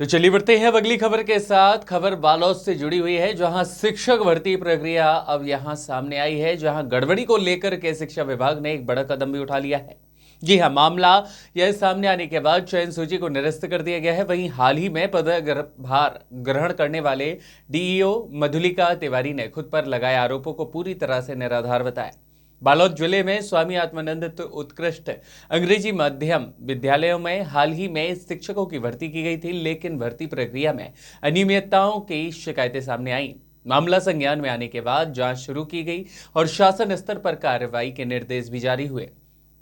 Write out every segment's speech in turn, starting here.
तो चलिए बढ़ते हैं अब अगली खबर के साथ। खबर बालोद से जुड़ी हुई है, जहां शिक्षक भर्ती प्रक्रिया अब यहां सामने आई है, जहां गड़बड़ी को लेकर के शिक्षा विभाग ने एक बड़ा कदम भी उठा लिया है। जी हां, मामला यह सामने आने के बाद चयन सूची को निरस्त कर दिया गया है। वहीं हाल ही में पदभार ग्रहण करने वाले डीईओ मधुलिका तिवारी ने खुद पर लगाए आरोपों को पूरी तरह से निराधार बताया। बालोद जिले में स्वामी आत्मानंद उत्कृष्ट अंग्रेजी माध्यम विद्यालयों में हाल ही में शिक्षकों की भर्ती की गई थी, लेकिन भर्ती प्रक्रिया में अनियमितताओं की शिकायतें सामने आई। मामला संज्ञान में आने के बाद जांच शुरू की गई और शासन स्तर पर कार्रवाई के निर्देश भी जारी हुए।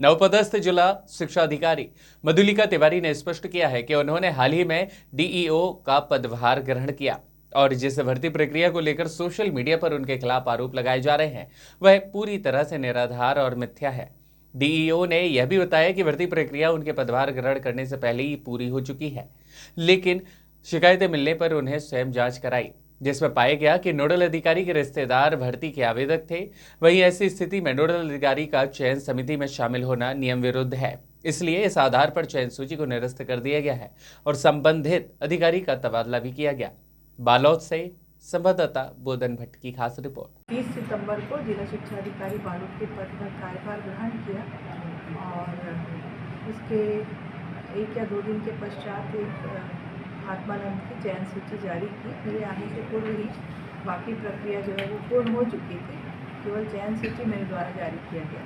नवपदस्थ जिला शिक्षा अधिकारी मधुलिका तिवारी ने स्पष्ट किया है कि उन्होंने हाल ही में डीईओ का पदभार ग्रहण किया और जिस भर्ती प्रक्रिया को लेकर सोशल मीडिया पर उनके खिलाफ आरोप लगाए जा रहे हैं वह पूरी तरह से निराधार और मिथ्या है। डीईओ ने यह भी बताया कि भर्ती प्रक्रिया उनके पदभार ग्रहण करने से पहले ही पूरी हो चुकी है, लेकिन शिकायतें मिलने पर उन्हें स्वयं जांच कराई, जिसमें पाया गया कि नोडल अधिकारी के रिश्तेदार भर्ती के आवेदक थे। वहीं ऐसी स्थिति में नोडल अधिकारी का चयन समिति में शामिल होना नियम विरुद्ध है, इसलिए इस आधार पर चयन सूची को निरस्त कर दिया गया है और संबंधित अधिकारी का तबादला भी किया गया। बालोद से संवाददाता बोधन भट्ट की खास रिपोर्ट। 30 सितंबर को जिला शिक्षा अधिकारी बालोद के पद पर कार्यभार ग्रहण किया और उसके 1 या 2 दिन के पश्चात एक आत्मानंद की चयन सूची जारी की। मेरे आने से पूर्व ही बाकी प्रक्रिया जो है वो पूर्ण हो चुकी थी, केवल चयन सूची मेरे द्वारा जारी किया गया।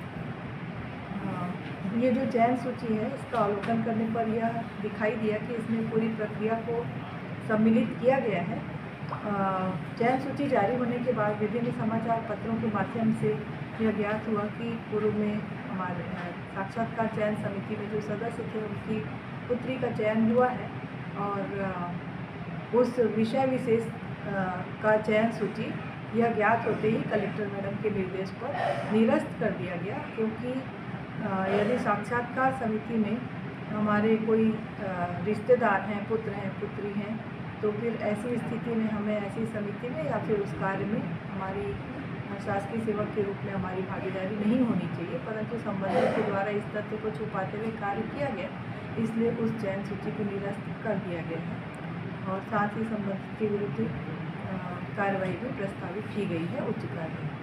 ये जो चयन सूची है इसका अवलोकन करने पर यह दिखाई दिया कि इसमें पूरी प्रक्रिया को सम्मिलित किया गया है। चयन सूची जारी होने के बाद विभिन्न समाचार पत्रों के माध्यम से यह ज्ञात हुआ कि पूर्व में हमारे साक्षात्कार चयन समिति में जो सदस्य थे उनकी पुत्री का चयन हुआ है और उस विषय विशेष का चयन सूची यह ज्ञात होते ही कलेक्टर मैडम के निर्देश पर निरस्त कर दिया गया, क्योंकि यदि साक्षात्कार समिति में हमारे कोई रिश्तेदार हैं, पुत्र हैं, पुत्री हैं, तो फिर ऐसी स्थिति में हमें ऐसी समिति में या फिर उस कार्य में हमारी शासकीय सेवक के रूप में हमारी भागीदारी नहीं होनी चाहिए। परंतु संबंधित के द्वारा इस तथ्य को छुपाते हुए कार्य किया गया, इसलिए उस चयन सूची को निरस्त कर दिया गया है और साथ ही संबंधित के विरुद्ध कार्रवाई भी प्रस्तावित की गई है, उच्च कार्रवाई।